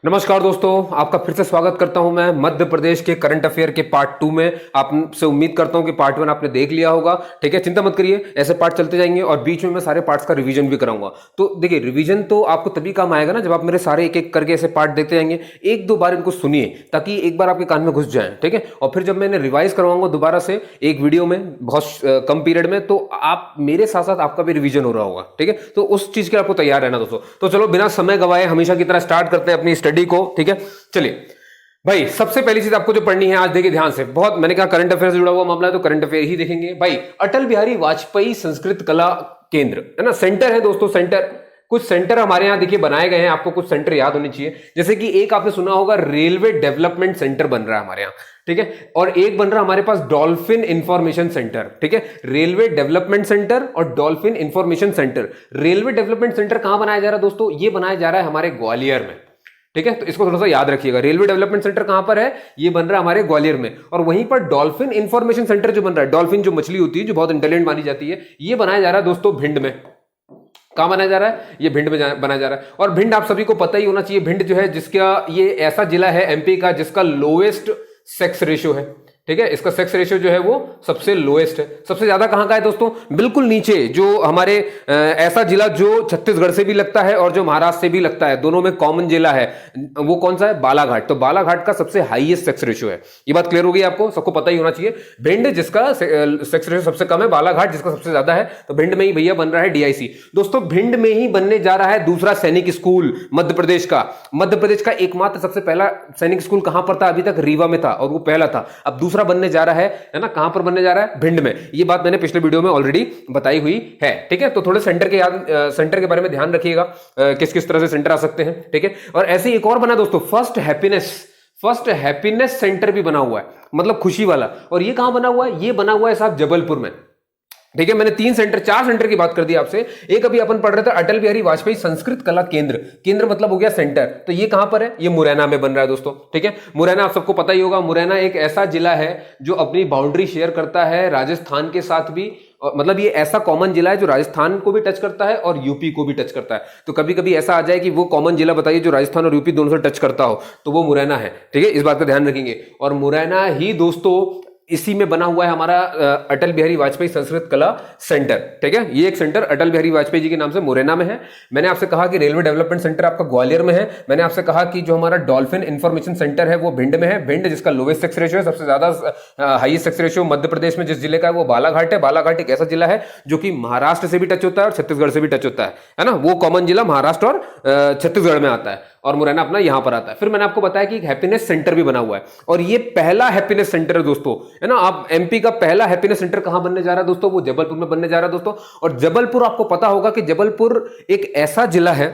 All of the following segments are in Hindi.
नमस्कार दोस्तों, आपका फिर से स्वागत करता हूं मैं मध्य प्रदेश के करंट अफेयर के पार्ट 2 में। आपसे उम्मीद करता हूं कि पार्ट 1 आपने देख लिया होगा। ठीक है, चिंता मत करिए, ऐसे पार्ट चलते जाएंगे और बीच में मैं सारे पार्ट्स का रिवीजन भी कराऊंगा। तो देखिए, रिवीजन तो आपको तभी काम आएगा ना जब आप मेरे सारे एक एक करके ऐसे पार्ट देखते जाएंगे। एक दो बार इनको सुनिए ताकि एक बार आपके कान में घुस जाए। ठीक है, और फिर जब मैंने रिवाइज करवाऊंगा दोबारा से एक वीडियो में बहुत कम पीरियड में, तो आप मेरे साथ साथ आपका भी रिवीजन हो रहा होगा। ठीक है, तो उस चीज के आपको तैयार रहना दोस्तों। तो चलो बिना समय गवाए हमेशा की तरह स्टार्ट करते हैं अपनी स्टडी को। ठीक है, चलिए भाई, सबसे पहली चीज आपको जो पढ़नी है आज, देखिए ध्यान से, बहुत मैंने कहा करंट अफेयर से जुड़ा हुआ मामला है तो करंट अफेयर ही देखेंगे भाई। अटल बिहारी वाजपेयी संस्कृत कला केंद्र है ना, सेंटर है दोस्तों। सेंटर, कुछ सेंटर हमारे यहां देखिए बनाए गए हैं, आपको कुछ सेंटर याद होने चाहिए। जैसे कि एक आपने सुना होगा रेलवे डेवलपमेंट सेंटर बन रहा है हमारे यहां। ठीक है, और एक बन रहा है हमारे पास डॉल्फिन इंफॉर्मेशन सेंटर। ठीक है, रेलवे डेवलपमेंट सेंटर और dolphin information centre. Railway development centre कहां बनाया जा रहा है दोस्तों? ये बनाया जा रहा है हमारे ग्वालियर में। ठीक है, तो इसको थोड़ा सा याद रखिएगा। रेलवे डेवलपमेंट सेंटर कहां पर है? ये बन रहा है हमारे ग्वालियर में। और वहीं पर डॉल्फिन इंफॉर्मेशन सेंटर जो बन रहा है, डॉल्फिन जो मछली होती है जो बहुत इंटेलिजेंट मानी जाती है, ये बनाया जा रहा है दोस्तों भिंड में। कहां बनाया जा रहा है? ये भिंड में बनाया जा रहा है। और भिंड आप सभी को पता ही होना चाहिए, भिंड जो है जिसका ये ऐसा जिला है एमपी का जिसका लोएस्ट सेक्स रेशियो है। ठीक है, इसका सेक्स रेशियो जो है वो सबसे लोएस्ट है। सबसे ज्यादा कहां का है दोस्तों? बिल्कुल नीचे, जो हमारे ऐसा जिला जो छत्तीसगढ़ से भी लगता है और जो महाराष्ट्र से भी लगता है, दोनों में कॉमन जिला है, वो कौन सा है? बालाघाट। तो बालाघाट का सबसे हाईएस्ट सेक्स रेशियो है। ये बात क्लियर होगी आपको, सबको पता ही होना चाहिए। भिंड जिसका सेक्स रेशियो सबसे कम है, बालाघाट जिसका सबसे ज्यादा है। तो भिंड में ही भैया बन रहा है डीआईसी। दोस्तों भिंड में ही बनने जा रहा है दूसरा सैनिक स्कूल मध्य प्रदेश का। मध्य प्रदेश का एकमात्र सबसे पहला सैनिक स्कूल कहां पर था? अभी तक रीवा में था और वो पहला था। अब दूसरा बनने जा रहा है ना, कहां पर बनने जा रहा है? भिंड में। ये बात मैंने पिछले वीडियो में ऑलरेडी बताई हुई है। ठीक है, तो थोड़े सेंटर के बारे में ध्यान रखिएगा, किस किस तरह से सेंटर आ सकते हैं। ठीक है, और ऐसे एक और बना दोस्तों, फर्स्ट हैप्पीनेस सेंटर भी बना हुआ है, मतलब खुशी वाला। और ये कहां बना हुआ है? ये बना हुआ है साहब जबलपुर में। ठीक है, मैंने 4 सेंटर की बात कर दी आपसे। एक अभी अपन पढ़ रहे थे अटल बिहारी वाजपेयी संस्कृत कला केंद्र। केंद्र मतलब हो गया सेंटर। तो ये कहां पर है? ये मुरैना में बन रहा है दोस्तों। ठीक है, मुरैना आप सबको पता ही होगा, मुरैना एक ऐसा जिला है जो अपनी बाउंड्री शेयर करता है राजस्थान के साथ भी। मतलब ये ऐसा कॉमन जिला है जो राजस्थान को भी टच करता है और यूपी को भी टच करता है। तो कभी कभी ऐसा आ जाए कि वो कॉमन जिला बताइए जो राजस्थान और यूपी दोनों से टच करता हो, तो वो मुरैना है। ठीक है, इस बात का ध्यान रखेंगे। और मुरैना ही दोस्तों इसी में बना हुआ है हमारा अटल बिहारी वाजपेयी संस्कृत कला सेंटर। ठीक है, ये एक सेंटर अटल बिहारी वाजपेयी जी के नाम से मुरैना में है। मैंने आपसे कहा कि रेलवे डेवलपमेंट सेंटर आपका ग्वालियर में है। मैंने आपसे कहा कि जो हमारा डॉल्फिन इंफॉर्मेशन सेंटर है वो भिंड में है। भिंड जिसका लोवेस्ट सेक्स रेशियो है, सबसे ज्यादा highest sex ratio Madhya Pradesh में जिस जिले का है वो बालाघाट है। बालाघाट एक ऐसा जिला है जो कि महाराष्ट्र से भी टच होता है और छत्तीसगढ़ से भी टच होता है ना। वो कॉमन जिला महाराष्ट्र और छत्तीसगढ़ में आता है और मुरैना अपना यहां पर आता है। फिर मैंने आपको बताया कि एक हैप्पीनेस सेंटर भी बना हुआ है और ये पहला हैप्पीनेस सेंटर है दोस्तों, है ना। आप एमपी का पहला हैप्पीनेस सेंटर कहां बनने जा रहा है दोस्तों? वो जबलपुर में बनने जा रहा है दोस्तों। और जबलपुर, आपको पता होगा कि जबलपुर एक ऐसा जिला है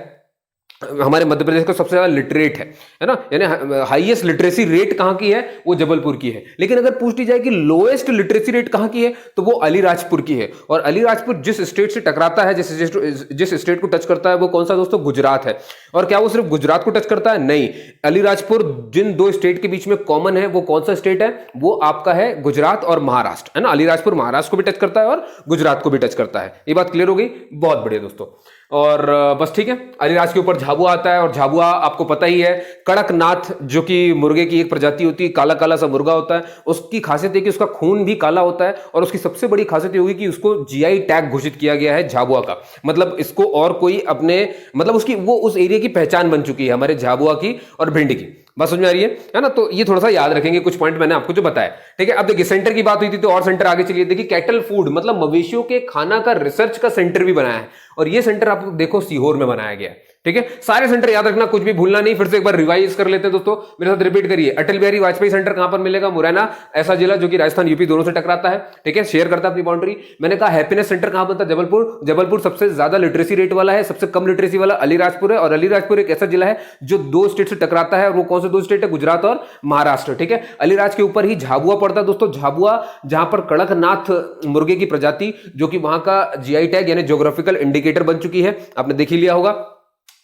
हमारे मध्य प्रदेश का सबसे ज्यादा लिटरेट है ना, यानी हाईएस्ट लिटरेसी रेट कहां की है? वो जबलपुर की है। लेकिन अगर पूछ ली जाए कि लोएस्ट लिटरेसी रेट कहां की है, तो वो अलीराजपुर की है। और अलीराजपुर जिस स्टेट से टकराता है, जिस स्टेट को टच करता है, वो कौन सा दोस्तों? गुजरात है। और क्या वो सिर्फ गुजरात को टच करता है? नहीं, अलीराजपुर जिन दो स्टेट के बीच में कॉमन है वो कौन सा स्टेट है? वो आपका है गुजरात और महाराष्ट्र, है ना। अलीराजपुर महाराष्ट्र को भी टच करता है और गुजरात को भी टच करता है। ये बात क्लियर हो गई? बहुत बढ़िया दोस्तों। और बस ठीक है, अलीराज के ऊपर झाबुआ आता है और झाबुआ आपको पता ही है, कड़कनाथ जो कि मुर्गे की एक प्रजाति होती है, काला काला सा मुर्गा होता है। उसकी खासियत है कि उसका खून भी काला होता है और उसकी सबसे बड़ी खासियत होगी कि उसको जीआई टैग घोषित किया गया है झाबुआ का। मतलब इसको और कोई अपने, मतलब उसकी वो उस एरिया की पहचान बन चुकी है हमारे झाबुआ की और भिंड की। बात समझ में आ रही है ना। तो ये थोड़ा सा याद रखेंगे, कुछ पॉइंट मैंने आपको जो बताया। ठीक है, अब देखिए सेंटर की बात हुई थी तो और सेंटर आगे चलिए। देखिए कैटल फूड मतलब मवेशियों के खाना का रिसर्च का सेंटर भी बनाया है और ये सेंटर आप देखो सीहोर में बनाया गया है। ठीक है, सारे सेंटर याद रखना, कुछ भी भूलना नहीं। फिर से एक बार रिवाइज कर लेते हैं दोस्तों, मेरे साथ रिपीट करिए। अटल बिहारी वाजपेयी सेंटर कहां पर मिलेगा? मुरैना, ऐसा जिला जो कि राजस्थान यूपी दोनों से टकराता है। ठीक है, शेयर करता है अपनी बाउंड्री। मैंने कहा हैप्पीनेस सेंटर कहां बनता है? जबलपुर। जबलपुर सबसे ज्यादा लिटरेसी रेट वाला है, सबसे कम लिटरेसी वाला अलीराजपुर है। और अलीराजपुर एक ऐसा जिला है जो दो स्टेट से टकराता है और वो कौन से दो स्टेट है? गुजरात और महाराष्ट्र। ठीक है, अलीराज के ऊपर ही झाबुआ पड़ता है दोस्तों। झाबुआ जहां पर कड़कनाथ मुर्गे की प्रजाति जो कि वहां का जीआई टैग यानी ज्योग्राफिकल इंडिकेटर बन चुकी है, आपने देख ही लिया होगा।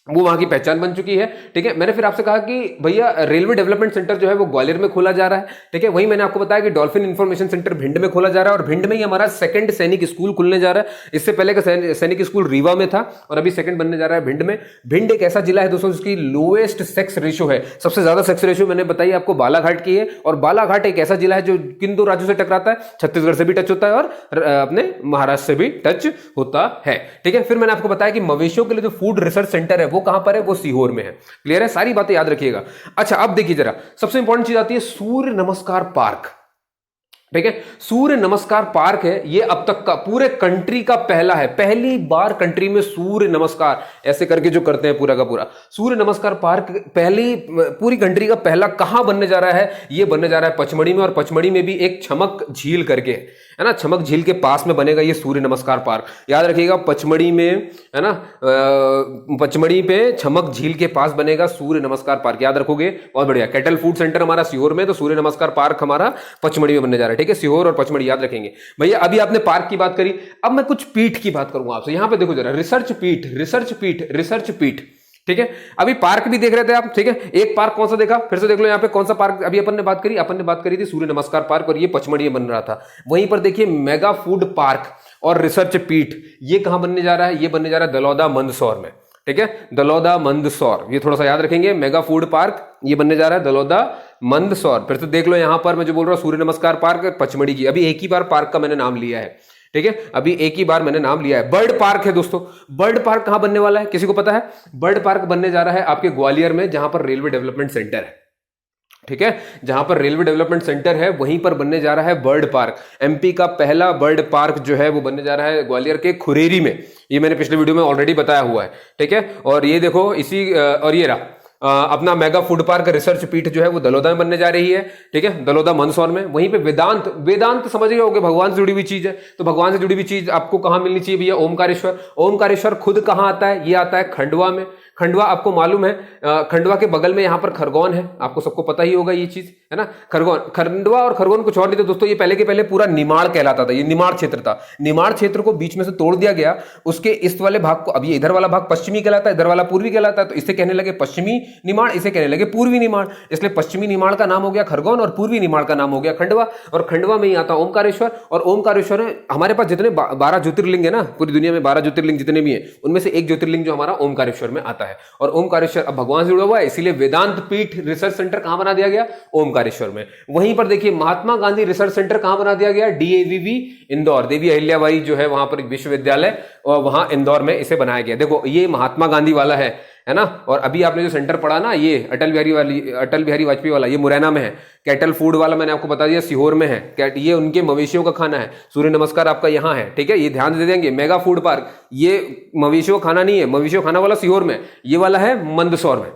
वो वहां की पहचान बन चुकी है। ठीक है, मैंने फिर आपसे कहा कि भैया रेलवे डेवलपमेंट सेंटर जो है वो ग्वालियर में खोला जा रहा है। ठीक है, वही मैंने आपको बताया कि डॉल्फिन इंफॉर्मेशन सेंटर भिंड में खोला जा रहा है, और भिंड में ही हमारा सेकंड सैनिक स्कूल खुलने जा रहा है। इससे पहले का सैनिक स्कूल रीवा में था और अभी सेकंड बनने जा रहा है भिंड में। भिंड एक ऐसा जिला है दोस्तों जिसकी लोएस्ट सेक्स रेशियो है। सबसे ज्यादा सेक्स रेशियो मैंने बताई आपको बालाघाट की है, और बालाघाट एक ऐसा जिला है जो किन दो राज्यों से टकराता है, छत्तीसगढ़ से भी टच होता है और अपने महाराष्ट्र से भी टच होता है। ठीक है, फिर मैंने आपको बताया कि मवेशियों के लिए जो फूड रिसर्च सेंटर है वो कहां पर है, वो सीहोर में है। क्लियर है, सारी बातें याद रखिएगा। अच्छा, अब देखिए जरा, सबसे इंपॉर्टेंट चीज आती है सूर्य नमस्कार पार्क। ठीक है, सूर्य नमस्कार पार्क है, ये अब तक का पूरे कंट्री का पहला है। पहली बार कंट्री में सूर्य नमस्कार ऐसे करके जो करते हैं पूरा का पूरा सूर्य नमस्कार पार्क पहली पूरी कंट्री का पहला कहां बनने जा रहा है, ये बनने जा रहा है पचमढ़ी में। और पचमढ़ी में भी एक छमक झील करके है ना, छमक झील के पास में बनेगा ये सूर्य नमस्कार पार्क। याद रखिएगा, पचमढ़ी में है ना, पचमढ़ी पे छमक झील के पास बनेगा सूर्य नमस्कार पार्क। याद रखोगे, बहुत बढ़िया। कैटल फूड सेंटर हमारा सीहोर में, तो सूर्य नमस्कार पार्क हमारा पचमढ़ी में बनने जा रहा है। ठीक है, सीहोर और पचमढ़ी याद रखेंगे भैया। अभी आपने पार्क की बात करी, अब मैं कुछ पीठ की बात करूंगा आपसे। यहां पे देखो जरा, रिसर्च पीठ, रिसर्च पीठ, रिसर्च पीठ। ठीक है, अभी पार्क भी देख रहे थे आप। ठीक है, एक पार्क कौन सा देखा, फिर से देख लो यहाँ पे कौन सा पार्क अभी अपन ने बात करी थी सूर्य नमस्कार पार्क, और ये पचमढ़ी में बन रहा था। वहीं पर देखिए मेगा फूड पार्क और रिसर्च पीठ, ये कहां बनने जा रहा है, ये बनने जा रहा है दलौदा मंदसौर में। ठीक है, दलौदा मंदसौर, ये थोड़ा सा याद रखेंगे। मेगा फूड पार्क ये बनने जा रहा है दलौदा मंदसौर। फिर से देख लो यहां पर मैं जो बोल रहा हूं सूर्य नमस्कार पार्क पचमढ़ी की, अभी एक ही बार पार्क का मैंने नाम लिया है। ठीक है, अभी एक ही बार मैंने नाम लिया है। बर्ड पार्क है दोस्तों, बर्ड पार्क कहां बनने वाला है, किसी को पता है? बर्ड पार्क बनने जा रहा है आपके ग्वालियर में, जहां पर रेलवे डेवलपमेंट सेंटर है। ठीक है, जहां पर रेलवे डेवलपमेंट सेंटर है वहीं पर बनने जा रहा है बर्ड पार्क। एमपी का पहला बर्ड पार्क जो है वो बनने जा रहा है ग्वालियर के खुरेरी में। ये मैंने पिछले वीडियो में ऑलरेडी बताया हुआ है। ठीक है, और ये देखो इसी और ये रहा अपना मेगा फूड पार्क रिसर्च पीठ जो है वो दलोदा में बनने जा रही है। ठीक है, दलोदा मंदसौर में। वहीं पे वेदांत, वेदांत समझ गए होंगे, भगवान से जुड़ी हुई चीज है। तो भगवान से जुड़ी हुई चीज आपको कहां मिलनी चाहिए भैया? ओमकारेश्वर। ओमकारेश्वर खुद कहां आता है? ये आता है खंडवा में। खंडवा आपको मालूम है, खंडवा के बगल में यहां पर खरगोन है, आपको सबको पता ही होगा ये चीज, है ना। खरगोन, खंडवा और खरगोन कुछ और नहीं थे दोस्तों, ये पहले के पहले पूरा निमाड़ कहलाता था। ये निमाड़ क्षेत्र था। निमाड़ क्षेत्र को बीच में से तोड़ दिया गया, उसके इस वाले भाग को, अब ये इधर वाला भाग पश्चिमी कहलाता है, इधर वाला पूर्वी कहलाता है। तो इसे कहने लगे पश्चिमी निमाड़, इसे कहने लगे पूर्वी निमाड़। इसलिए पश्चिमी निमाड़ का नाम हो गया खरगोन और पूर्वी निमाड़ का नाम हो गया खंडवा। और खंडवा में ही आता ओमकारेश्वर। और ओमकारेश्वर है हमारे पास जितने 12 ज्योतिर्लिंग है ना, पूरी दुनिया में 12 ज्योतिर्लिंग जितने भी है, उनमें से एक ज्योतिर्लिंग जो हमारा ओमकारेश्वर में आता है। और ओमकारेश्वर अब भगवान से जुड़ा हुआ है, इसीलिए वेदांत पीठ रिसर्च सेंटर कहां बना दिया गया? ओमकारेश्वर में। वहीं पर देखिए महात्मा गांधी रिसर्च सेंटर कहां बना दिया गया? डीएवीवी इंदौर, देवी अहिल्याबाई जो है वहां पर विश्वविद्यालय, और वहां इंदौर में इसे बनाया गया। देखो ये महात्मा गांधी वाला है ना। और अभी आपने जो सेंटर पढ़ा ना, ये अटल बिहारी वाजपेयी वाला, ये मुरैना में है। कैटल फूड वाला मैंने आपको बता दिया सीहोर में है। ये उनके मवेशियों का खाना है। सूर्य नमस्कार आपका यहाँ है। ठीक है, ये ध्यान दे देंगे। मेगा फूड पार्क ये मवेशियों खाना नहीं है, मवेशियों खाना वाला सीहोर में, ये वाला है मंदसौर में।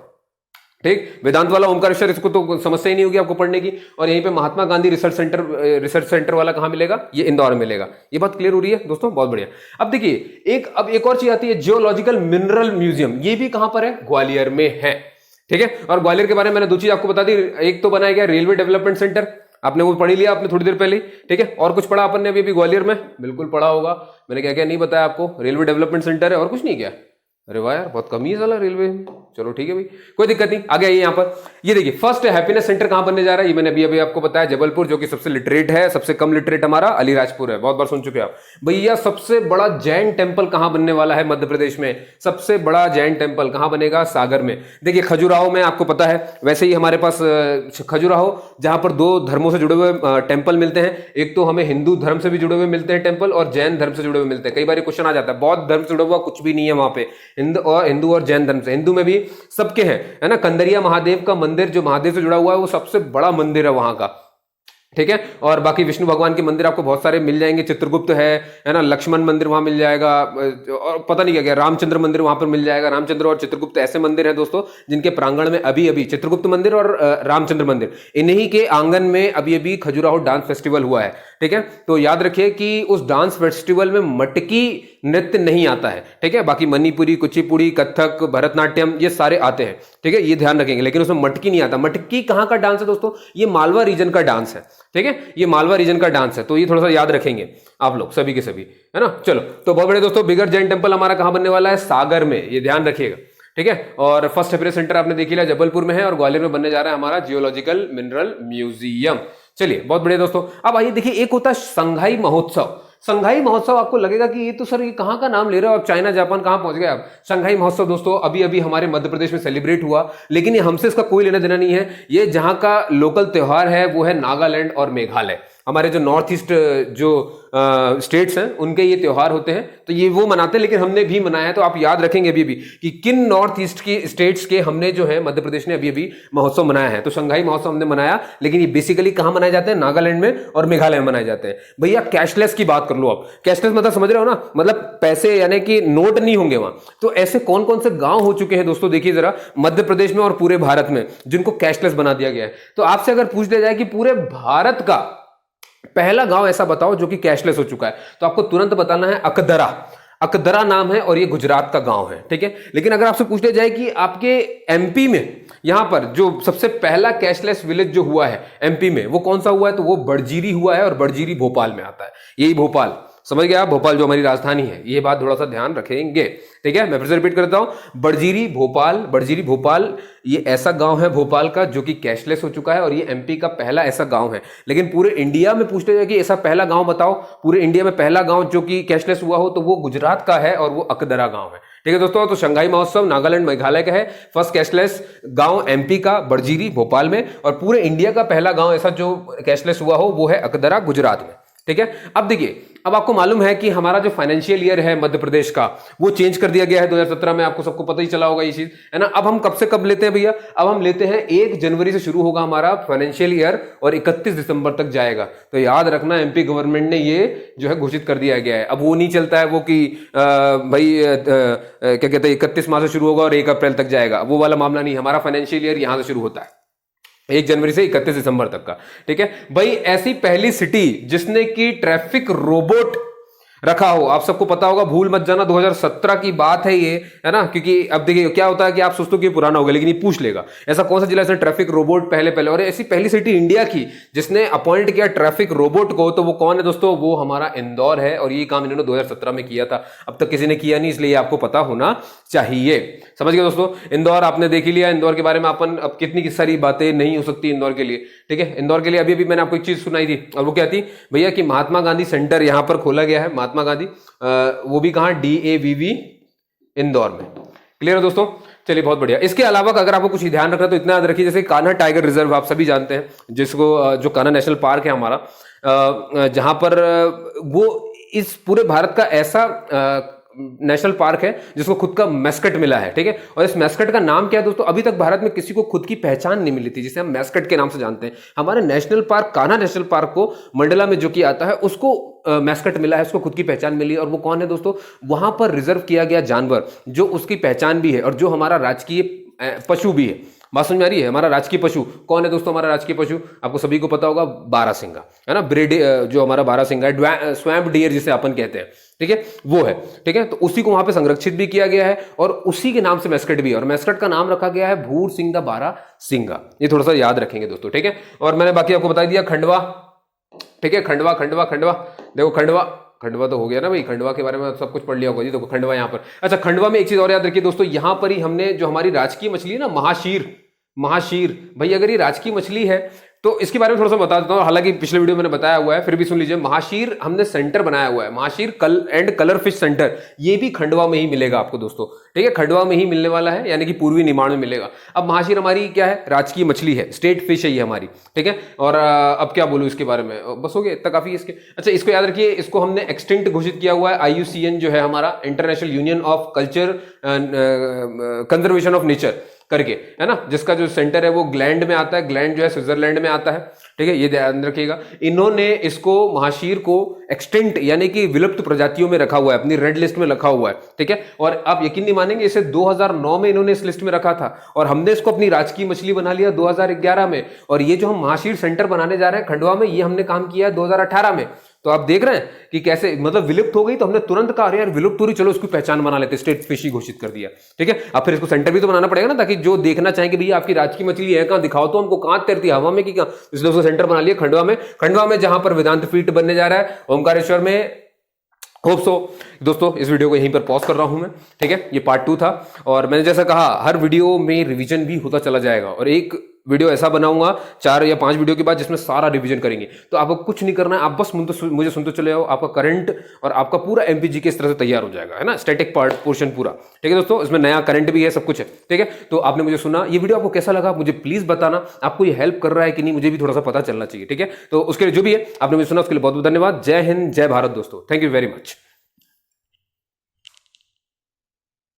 ठीक, वेदांत वाला ओमकारेश्वर, इसको तो समस्या ही नहीं होगी आपको पढ़ने की। और यहीं पे महात्मा गांधी रिसर्च सेंटर वाला कहां मिलेगा? ये इंदौर में मिलेगा। ये बात क्लियर हो रही है दोस्तों? बहुत बढ़िया। अब देखिए अब एक और चीज आती है, जियोलॉजिकल मिनरल म्यूजियम। ये भी कहां पर है? ग्वालियर में है। ठीक है, और ग्वालियर के बारे में मैंने दो चीज आपको बता दी। एक तो बनाया गया रेलवे डेवलपमेंट सेंटर, आपने वो पढ़ लिया आपने थोड़ी देर पहले। ठीक है, और कुछ पढ़ा अपन ने अभी ग्वालियर में? बिल्कुल पढ़ा होगा। मैंने क्या क्या नहीं बताया आपको? रेलवे डेवलपमेंट सेंटर है और कुछ नहीं किया। अरे वाह यार, बहुत कम ही साला रेलवे। चलो ठीक है भाई, कोई दिक्कत नहीं। आगे आइए यहाँ पर, ये देखिए फर्स्ट हैप्पीनेस सेंटर कहां बनने जा रहा है? ये मैंने अभी आपको बताया, जबलपुर, जो कि सबसे लिटरेट है। सबसे कम लिटरेट हमारा अलीराजपुर है, बहुत बार सुन चुके हैं आप। भैया सबसे बड़ा जैन टेम्पल कहां बनने वाला है मध्य प्रदेश में? सबसे बड़ा जैन टेम्पल कहां बनेगा? सागर में। देखिए खजुराहो में, आपको पता है वैसे ही हमारे पास खजुराहो, जहां पर दो धर्मों से जुड़े हुए टेम्पल मिलते हैं। एक तो हमें हिंदू धर्म से भी जुड़े हुए मिलते हैं टेम्पल, और जैन धर्म से जुड़े हुए मिलते हैं। कई बार क्वेश्चन आ जाता है, बौद्ध धर्म से जुड़ा हुआ कुछ भी नहीं है वहां पे, हिंदू और जैन धर्म से। हिंदू में भी सबके हैं, है ना। कंदरिया महादेव का मंदिर जो महादेव से जुड़ा हुआ है, वो सबसे बड़ा मंदिर है वहां का। ठीक है, और बाकी विष्णु भगवान के मंदिर आपको बहुत सारे मिल जाएंगे। चित्रगुप्त है ना, लक्ष्मण मंदिर वहां मिल जाएगा, और पता नहीं क्या क्या, रामचंद्र मंदिर वहां पर मिल जाएगा। रामचंद्र और चित्रगुप्त ऐसे मंदिर हैं दोस्तों जिनके प्रांगण में अभी चित्रगुप्त मंदिर और रामचंद्र मंदिर, इन्हीं के आंगन में अभी खजुराहो डांस फेस्टिवल हुआ है। ठीक है, तो याद रखिए कि उस डांस फेस्टिवल में मटकी नृत्य नहीं आता है। ठीक है, बाकी मणिपुरी, कुचिपुड़ी, कथक, भरतनाट्यम ये सारे आते हैं। ठीक है, ये ध्यान रखेंगे, लेकिन उसमें मटकी नहीं आता। मटकी कहां का डांस है दोस्तों? ये मालवा रीजन का डांस है। ठीक है, ये मालवा रीजन का डांस है, तो ये थोड़ा सा याद रखेंगे आप लोग सभी के सभी, है ना। चलो, तो बहुत बड़े दोस्तों, बिगर जैन टेम्पल हमारा कहां बनने वाला है? सागर में, ये ध्यान रखिएगा। ठीक है। और फर्स्ट अफेयर सेंटर आपने देख लिया जबलपुर में है, और ग्वालियर में बनने जा रहा है हमारा जियोलॉजिकल मिनरल म्यूजियम। चलिए बहुत बढ़िया दोस्तों। अब आइए देखिए, एक होता है संघाई महोत्सव। संघाई महोत्सव आपको लगेगा कि ये तो सर ये कहाँ का नाम ले रहे हो आप, चाइना जापान कहाँ पहुंच गए आप। संघाई महोत्सव दोस्तों अभी अभी हमारे मध्य प्रदेश में सेलिब्रेट हुआ, लेकिन ये हमसे इसका कोई लेना देना नहीं है। ये जहां का लोकल त्योहार है वो है नागालैंड और मेघालय। हमारे जो नॉर्थ ईस्ट जो स्टेट्स हैं उनके ये त्योहार होते हैं, तो ये वो मनाते हैं, लेकिन हमने भी मनाया है। तो आप याद रखेंगे अभी भी कि किन नॉर्थ ईस्ट की स्टेट्स के हमने जो है मध्य प्रदेश ने अभी अभी महोत्सव मनाया है। तो संघाई महोत्सव हमने मनाया, लेकिन ये बेसिकली कहां मनाए जाते हैं, नागालैंड में और मेघालय में मनाए जाते हैं। भैया कैशलेस की बात कर लो आप, कैशलेस मतलब समझ रहे हो ना, मतलब पैसे यानी कि नोट नहीं होंगे वहां। तो ऐसे कौन कौन से गांव हो चुके हैं दोस्तों, देखिए जरा मध्य प्रदेश में और पूरे भारत में, जिनको कैशलेस बना दिया गया है। तो आपसे अगर पूछ दिया जाए कि पूरे भारत का पहला गांव ऐसा बताओ जो कि कैशलेस हो चुका है, तो आपको तुरंत बताना है अकदरा। अकदरा नाम है और ये गुजरात का गांव है, ठीक है। लेकिन अगर आपसे पूछ लिया जाए कि आपके एमपी में यहां पर जो सबसे पहला कैशलेस विलेज जो हुआ है एमपी में, वो कौन सा हुआ है, तो वो बड़जीरी हुआ है, और बड़जीरी भोपाल में आता है। यही भोपाल, समझ गया, भोपाल जो हमारी राजधानी है, ये बात थोड़ा सा ध्यान रखेंगे, ठीक है। मैं फिर से रिपीट करता हूं, बड़जीरी भोपाल, बड़जीरी भोपाल ये ऐसा गांव है भोपाल का जो कि कैशलेस हो चुका है, और ये एमपी का पहला ऐसा गांव है। लेकिन पूरे इंडिया में पूछते हैं कि ऐसा पहला गांव बताओ, पूरे इंडिया में पहला गांव जो कि कैशलेस हुआ हो, तो वो गुजरात का है और वो अकदरा गांव है, ठीक है दोस्तों। तो संघाई महोत्सव नागालैंड मेघालय का है, फर्स्ट कैशलेस गांव एमपी का बड़जीरी भोपाल में, और पूरे इंडिया का पहला गांव ऐसा जो कैशलेस हुआ हो वो है अकदरा गुजरात में, ठीक है। अब देखिए, अब आपको मालूम है कि हमारा जो फाइनेंशियल ईयर है मध्य प्रदेश का वो चेंज कर दिया गया है 2017 में, आपको सबको पता ही चला होगा ये चीज, है ना। अब हम कब से कब लेते हैं भैया, अब हम लेते हैं 1 जनवरी से शुरू होगा हमारा फाइनेंशियल ईयर और 31 दिसंबर तक जाएगा। तो याद रखना, एमपी गवर्नमेंट ने ये जो है घोषित कर दिया गया है। अब वो नहीं चलता है वो कि भाई क्या कहते हैं 31 मार्च से शुरू होगा और 1 अप्रैल तक जाएगा, वो वाला मामला नहीं। हमारा फाइनेंशियल ईयर यहां से शुरू होता है 1 जनवरी से 31 दिसंबर तक का, ठीक है भाई। ऐसी पहली सिटी जिसने की ट्रैफिक रोबोट रखा हो, आप सबको पता होगा, भूल मत जाना 2017 की बात है ये, है ना। क्योंकि अब देखिए क्या होता है कि आप सोचते हो कि पुराना हो गया, लेकिन ये पूछ लेगा ऐसा कौन सा जिला है ट्रैफिक रोबोट पहले। और ऐसी पहली सिटी इंडिया की जिसने अपॉइंट किया ट्रैफिक रोबोट को, तो वो कौन है दोस्तों, वो हमारा इंदौर है। और ये काम इन्होंने 2017 में किया था, अब तक किसी ने किया नहीं, इसलिए आपको पता होना चाहिए। समझ गए दोस्तों, इंदौर आपने देख ही लिया। इंदौर के बारे में अपन अब कितनी सारी बातें नहीं हो सकती इंदौर के लिए, ठीक है। इंदौर के लिए अभी मैंने आपको एक चीज सुनाई थी, और वो क्या थी भैया कि महात्मा गांधी सेंटर यहां पर खोला गया है, महात्मा गांधी, वो भी कहां, DAVV इंदौर में। क्लियर है दोस्तों, चलिए बहुत बढ़िया। इसके अलावा अगर आपको कुछ ध्यान रखना तो इतना याद रखिए, जैसे कान्हा टाइगर रिजर्व आप सभी जानते हैं, जिसको जो कान्हा नेशनल पार्क है हमारा, जहां पर वो इस पूरे भारत का ऐसा नेशनल पार्क है जिसको खुद का मैस्कट मिला है, ठीक है। और इस मैस्कट का नाम क्या है दोस्तों, अभी तक भारत में किसी को खुद की पहचान नहीं मिली थी जिसे हम मैस्कट के नाम से जानते हैं। हमारे national park Kanha national park को मंडला में जो कि आता है उसको मैस्कट मिला है, उसको खुद की पहचान मिली है। और वो कौन है दोस्तों, वहां पर रिजर्व किया गया जानवर जो उसकी पहचान भी है और जो हमारा राजकीय पशु भी है। बात समझ में आ रही है, हमारा राजकीय पशु कौन है दोस्तों, हमारा राजकीय पशु आपको सभी को पता होगा, बारहसिंगा, है ना। ब्रेड जो हमारा बारहसिंगा है, स्वैम्प डियर जिसे अपन कहते हैं, ठीक है, वो है, ठीक है। तो उसी को वहां पे संरक्षित भी किया गया है और उसी के नाम से मैस्कट भी है, और मैस्कट का नाम रखा गया है भूर सिंह दा बारहसिंगा। ये थोड़ा सा याद रखेंगे दोस्तों, ठीक है। और मैंने बाकी आपको बता दिया खंडवा, ठीक है, खंडवा खंडवा खंडवा, देखो खंडवा तो हो गया ना भाई, खंडवा के बारे में सब कुछ पढ़ लिया होगा जी। देखो खंडवा यहाँ पर, अच्छा खंडवा में एक चीज और याद रखिए दोस्तों, यहां पर ही हमने जो हमारी राजकीय मछली है ना, महाशीर भाई, अगर ये राजकीय मछली है तो इसके बारे में थोड़ा सा बता देता हूँ, हालांकि पिछले वीडियो में मैंने बताया हुआ है, फिर भी सुन लीजिए। महाशीर हमने सेंटर बनाया हुआ है, महाशीर एंड कलर फिश सेंटर, ये भी खंडवा में ही मिलेगा आपको दोस्तों, ठीक है। खंडवा में ही मिलने वाला है, यानी कि पूर्वी निमाड़ में मिलेगा। अब महाशीर हमारी क्या है, राजकीय मछली है, स्टेट फिश है ये हमारी, ठीक है। और अब क्या बोलूं इसके बारे में, बस हो गया इतना काफी इसके। अच्छा इसको याद रखिए, इसको हमने एक्सटिंक्ट घोषित किया हुआ है, IUCN जो है हमारा, international union of culture conservation of nature करके, है ना, जिसका जो सेंटर है वो ग्लैंड में आता है, ग्लैंड जो है स्विट्जरलैंड में आता है, ठीक है, ये ध्यान रखिएगा। इन्होंने इसको महाशीर को एक्सटिंक्ट यानी कि विलुप्त प्रजातियों में रखा हुआ है, अपनी रेड लिस्ट में रखा हुआ है, ठीक है। और आप यकीन नहीं मानेंगे, इसे 2009 में इन्होंने इस लिस्ट में रखा था और हमने इसको अपनी राजकीय मछली बना लिया 2011 में। और ये जो हम महाशीर सेंटर बनाने जा रहे हैं खंडवा में, ये हमने काम किया है 2018 में। तो आप देख रहे हैं कि कैसे मतलब विलुप्त हो गई, तो हमने तुरंत कहा यार विलुप्त हो रही, चलो उसकी पहचान बना लेते, स्टेट फिश ही घोषित कर दिया, ठीक है। अब फिर इसको सेंटर भी तो बनाना पड़ेगा ना, ताकि जो देखना चाहें कि भैया आपकी राजकीय मछली है कहां, दिखाओ तो हमको, कहां तैरती है, हवा में कि कहां, इसलिए उसको सेंटर बना लिया खंडवा में। खंडवा में जहां पर वेदांत फील्ड बनने जा रहा है, ओमकारेश्वर में होप सो दोस्तों, इस वीडियो को यहीं पर पॉज कर रहा हूं मैं। ठीक है, ये पार्ट 2 था और मैंने जैसा कहा हर वीडियो में रिवीजन भी होता चला जाएगा और एक वीडियो ऐसा बनाऊंगा 4 या 5 वीडियो के बाद जिसमें सारा रिवीजन करेंगे। तो आपको कुछ नहीं करना है, आप बस मुझे सुनते चले जाओ, आपका करंट और आपका पूरा एमपीजी के इस तरह से तैयार हो जाएगा, है ना, स्टैटिक पार्ट पोर्शन पूरा। ठीक है दोस्तों, इसमें नया करंट भी है, सब कुछ है। ठीक है, तो आपने मुझे सुना, ये वीडियो आपको कैसा लगा मुझे प्लीज बताना, आपको ये हेल्प कर रहा है कि नहीं, मुझे भी थोड़ा सा पता चलना चाहिए। ठीक है, तो उसके लिए जो भी है आपने मुझे सुना उसके लिए बहुत बहुत धन्यवाद। जय हिंद, जय भारत दोस्तों, थैंक यू वेरी मच।